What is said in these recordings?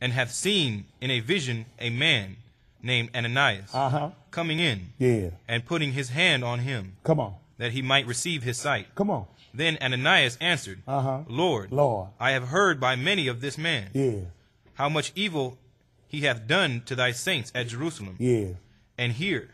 and hath seen in a vision a man named Ananias coming in and putting his hand on him, that he might receive his sight. Then Ananias answered, Lord, I have heard by many of this man, how much evil he hath done to thy saints at Jerusalem. And here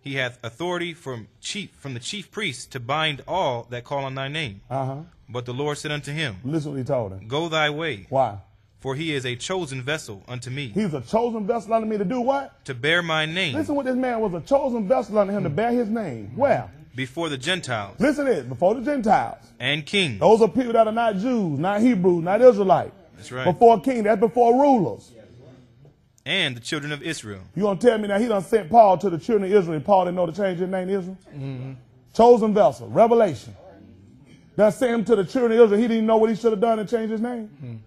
he hath authority from the chief priests to bind all that call on thy name. But the Lord said unto him, listen what he told him. Go thy way. Why? For he is a chosen vessel unto me. He's a chosen vessel unto me to do what? To bear my name. Listen what this man was, a chosen vessel unto him to bear his name. Where? Before the Gentiles. Listen to this, before the Gentiles. And kings. Those are people that are not Jews, not Hebrews, not Israelites. That's right. Before kings, that's before rulers. And the children of Israel. You gonna tell me now he done sent Paul to the children of Israel and Paul didn't know to change his name to Israel? Chosen vessel, revelation. That sent him to the children of Israel. He didn't know what he should have done and changed his name.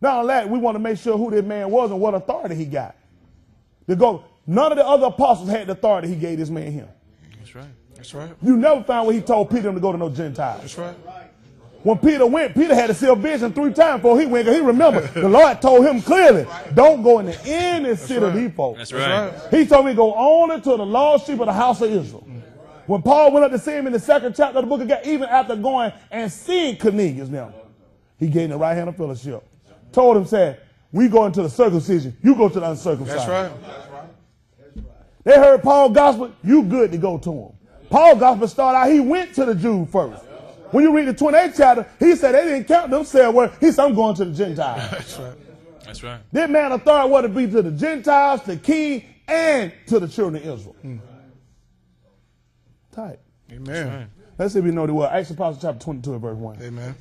Not only that, we want to make sure who this man was and what authority he got. None of the other apostles had the authority he gave this man him. That's right. That's right. You never found where he told Peter to go to no Gentiles. That's right. When Peter went, Peter had to see a vision 3 times before he went, because he remembered the Lord told him clearly, don't go in the inner city of these folks. That's right. He told me to go on into the lost sheep of the house of Israel. When Paul went up to see him in the 2nd chapter of the book of Acts, even after going and seeing Cornelius now, he gave him the right hand of fellowship. Told him, said, we go into the circumcision, you go to the uncircumcised. That's right. They heard Paul's gospel, you good to go to him. Paul's gospel started out, he went to the Jews first. When you read the 28th chapter, he said they didn't count themselves. Well, he said, I'm going to the Gentiles. That's right. That's right. This man authority was to be to the Gentiles, the king, and to the children of Israel. Tight. Amen. Right. Let's see if we know the word. Acts of Apostles chapter 22 and verse 1. Amen.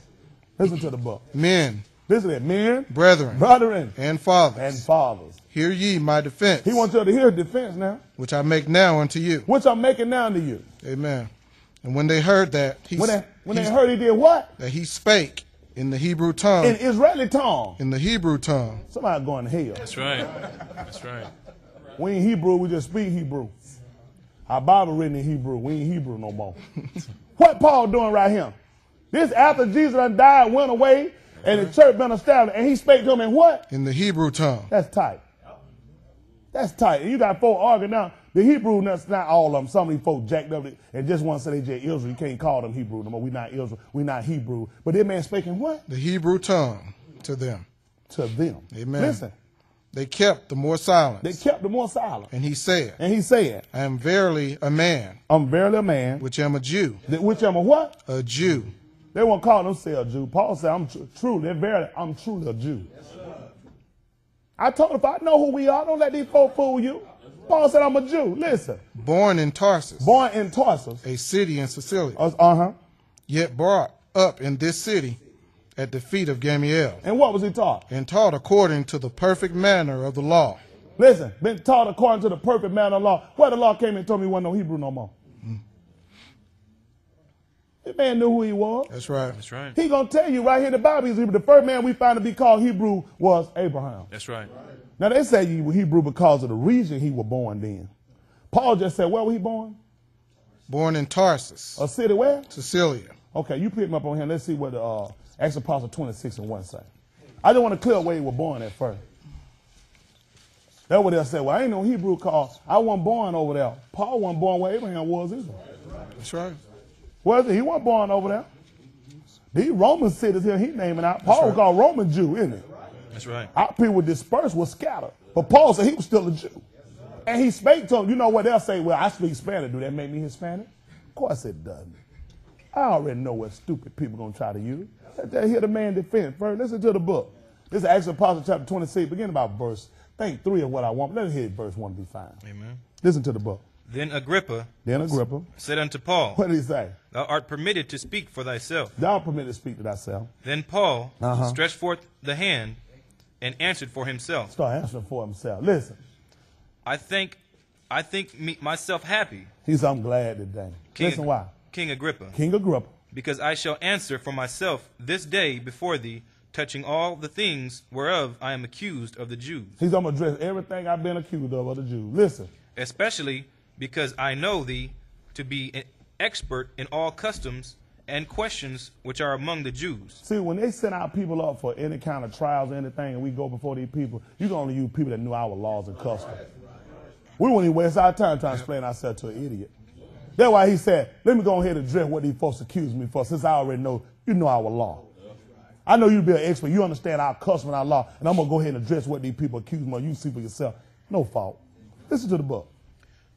Listen to the book. Men. Listen to it. Men. Brethren. And fathers. Hear ye my defense. He wants you to hear defense now. Which I make now unto you. Which I'm making now unto you. Amen. And when they heard that, when they heard he did what? That he spake in the Hebrew tongue. In Israeli tongue. In the Hebrew tongue. Somebody going to hell. That's right. That's right. We ain't Hebrew, we just speak Hebrew. Our Bible written in Hebrew. We ain't Hebrew no more. What Paul doing right here? This after Jesus done died, went away, and the church been established, and he spake to him in what? In the Hebrew tongue. That's tight. That's tight. And you got folk arguing now. The Hebrew, that's not all of them. Some of these folks jacked up and just want to say they just Israel. You can't call them Hebrew no more. We not Israel. We not Hebrew. But this man speaking what? The Hebrew tongue to them. To them. Amen. Listen. They kept the more silence. They kept the more silent. And he said. I am verily a man. I'm verily a man. Which am a Jew. Which am a what? A Jew. They won't call themselves a Jew. Paul said, I'm truly a Jew. I told him, if I know who we are, don't let these folk fool you. Paul said, I'm a Jew. Listen. Born in Tarsus. A city in Sicilia. Yet brought up in this city at the feet of Gamaliel. And what was he taught? And taught according to the perfect manner of the law. Listen, been taught according to the perfect manner of the law. Where the law came and told me he wasn't no Hebrew no more. This man knew who he was. That's right. That's right. He gonna tell you right here in the Bible, he's Hebrew. The first man we find to be called Hebrew was Abraham. That's right. Now they say he was Hebrew because of the region he was born in. Paul just said, where was he born? Born in Tarsus. A city where? Cecilia. Okay, you pick him up on here. Let's see what the Acts of Apostles 26 and 1 say. I just want to clear where he was born at first. That's what they'll say. Well, I ain't no Hebrew cause I wasn't born over there. Paul wasn't born where Abraham was either. That's right. Well, he wasn't born over there. These Roman cities here, he naming out. Paul was called Roman Jew, isn't it? That's right. Our people were dispersed, were scattered. But Paul said he was still a Jew. And he spake to them. You know what they'll say? Well, I speak Spanish. Do that make me Hispanic? Of course it doesn't. I already know what stupid people are going to try to use. Let hear the man defend. First, listen to the book. This is Acts of Apostles chapter 26. Begin about verse, I think 3 of what I want. Let us hear verse 1 be fine. Amen. Listen to the book. Then Agrippa said unto Paul, what did he say? Thou art permitted to speak for thyself. Thou art permitted to speak to thyself. Then Paul stretched forth the hand and answered for himself. Start answering for himself. Listen. I think myself happy. He said, I'm glad today. Listen why? King Agrippa. Because I shall answer for myself this day before thee, touching all the things whereof I am accused of the Jews. He's going to address everything I've been accused of the Jews. Listen. Especially because I know thee to be an expert in all customs and questions which are among the Jews. See, when they send our people up for any kind of trials or anything, and we go before these people, you can only use people that knew our laws and customs. We wouldn't even waste our time trying to explain ourselves to an idiot. That's why he said, let me go ahead and address what these folks accuse me for, since I already know you know our law. I know you'd be an expert. You understand our custom and our law, and I'm going to go ahead and address what these people accuse me of. You see for yourself. No fault. Listen to the book.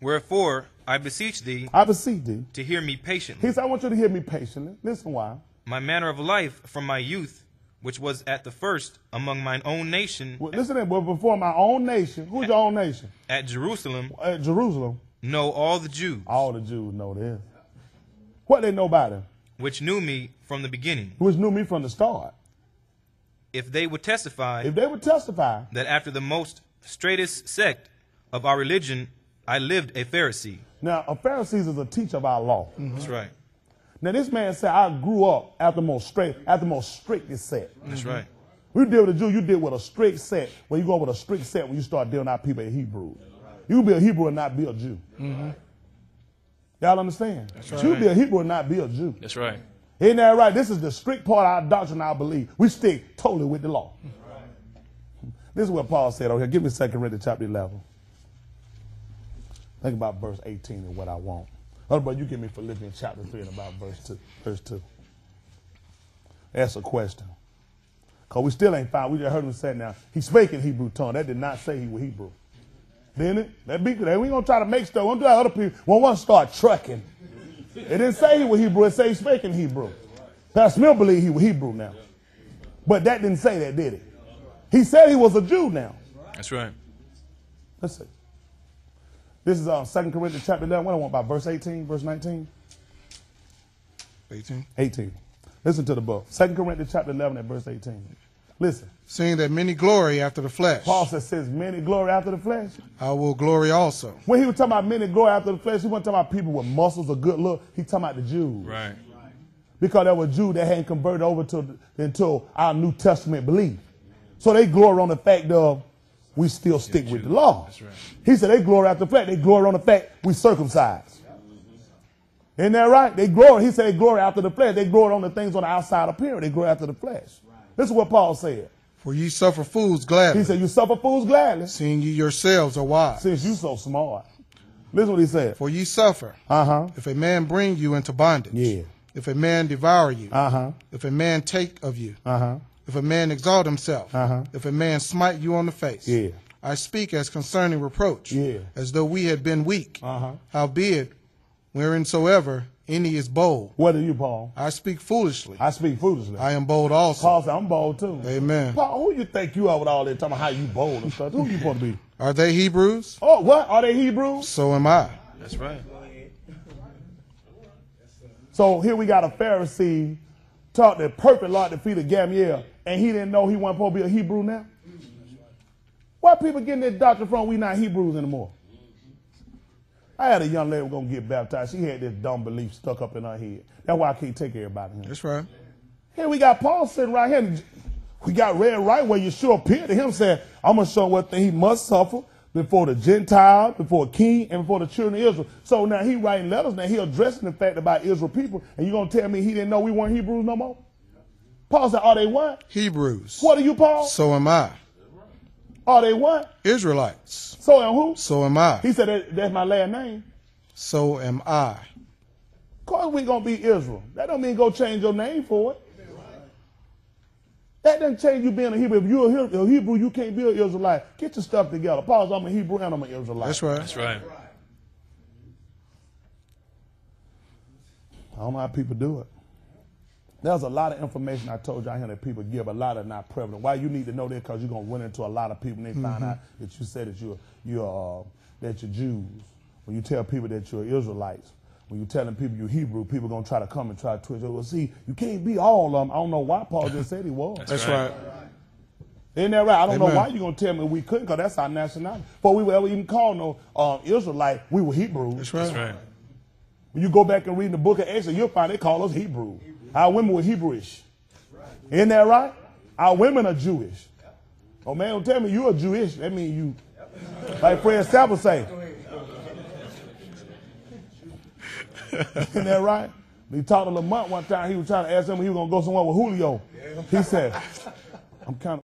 Wherefore, I beseech thee, to hear me patiently. He said, I want you to hear me patiently. Listen why. My manner of life from my youth, which was at the first among mine own nation. Well, listen to that, but before my own nation. Who's your own nation? At Jerusalem. At Jerusalem. Know all the Jews. All the Jews know this. What they know about him? Which knew me from the beginning. Which knew me from the start. If they would testify. That after the most straightest sect of our religion, I lived a Pharisee. Now, a Pharisee is a teacher of our law. Mm-hmm. That's right. Now, this man said, I grew up after the most strictest sect. That's right. When you deal with a Jew, you deal with a strict sect. When you go with a strict sect, when you start dealing with our people in Hebrew. You be a Hebrew and not be a Jew. Mm-hmm. Y'all understand? That's right. You be a Hebrew and not be a Jew. That's right. Isn't that right? This is the strict part of our doctrine, I believe. We stick totally with the law. This is what Paul said over here. Give me 2 Corinthians chapter 11. Think about verse 18 and what I want. But you give me Philippians chapter 3 and about verse 2. That's a question. Because we still ain't found. We just heard him say now, he spake in Hebrew tongue. That did not say he was Hebrew. Didn't it? That be good. We ain't going to try to make stuff. We don't do that other people. We want to start trucking. It didn't say he was Hebrew. It said he spake in Hebrew. Pastor Smith believed he was Hebrew now. But that didn't say that, did it? He said he was a Jew now. That's right. Let's see. This is 2 Corinthians chapter 11. What I want about verse 18, verse 19? 18. Listen to the book. 2 Corinthians chapter 11 at verse 18. Listen. Seeing that many glory after the flesh. Paul says many glory after the flesh. I will glory also. When he was talking about many glory after the flesh, he wasn't talking about people with muscles or good look. He talking about the Jews. Right. Because there were Jews that hadn't converted over into our New Testament belief. So they glory on the fact of we still stick with the law. That's right. He said they glory after the fact. They glory on the fact we circumcised. Isn't that right? They glory. He said they glory after the flesh. They glory on the things on the outside appearance. They glory after the flesh. This is what Paul said. For ye suffer fools gladly. He said you suffer fools gladly. Seeing ye yourselves are wise. Since you so smart. Listen what he said. For ye suffer. If a man bring you into bondage. Yeah. If a man devour you. If a man take of you. If a man exalt himself. If a man smite you on the face. Yeah. I speak as concerning reproach. Yeah. As though we had been weak. Howbeit, whereinsoever any is bold. What are you, Paul? I speak foolishly. I speak foolishly. I am bold also. Paul said, I'm bold too. Amen. Paul, who you think you are with all that talking about how you bold and stuff? Who you supposed to be? Are they Hebrews? Oh, what? Are they Hebrews? So am I. That's right. So here we got a Pharisee taught the perfect law at the feet of Gamaliel, and he didn't know he wasn't supposed to be a Hebrew now? Where people getting this doctrine from? We not Hebrews anymore. I had a young lady who was going to get baptized. She had this dumb belief stuck up in her head. That's why I can't take everybody. That's right. Here we got Paul sitting right here. We got read right where Yeshua appeared to him saying, I'm going to show him what he must suffer before the Gentile, before a king, and before the children of Israel. So now he writing letters. Now he addressing the fact about Israel people. And you going to tell me he didn't know we weren't Hebrews no more? Paul said, are they what? Hebrews. What are you, Paul? So am I. Are they what? Israelites. So am who? So am I. He said that's my last name. So am I. Of course we going to be Israel. That don't mean go change your name for it. That doesn't change you being a Hebrew. If you're a Hebrew, you can't be an Israelite. Get your stuff together. Paul said, I'm a Hebrew and I'm an Israelite. That's right. That's right. I don't know how people do it. There's a lot of information I told you out here that people give, a lot of not prevalent. Why you need to know that? Because you're going to run into a lot of people and they find out that you said that you're Jews. When you tell people that you're Israelites, when you're telling people you're Hebrew, people are going to try to come and try to twist. Well, see, you can't be all of them. I don't know why Paul just said he was. That's right. Isn't that right? I don't know why you're going to tell me we couldn't, because that's our nationality. Before we were ever even called no Israelite, we were Hebrews. That's right. That's right. When you go back and read the book of Exodus, you'll find they call us Hebrew. Our women were Hebrewish. Isn't that right? Our women are Jewish. Oh, man, don't tell me you're Jewish. That means you, like Fred Sapples say. Isn't that right? He talked to Lamont one time. He was trying to ask him if he was going to go somewhere with Julio. He said, I'm kind of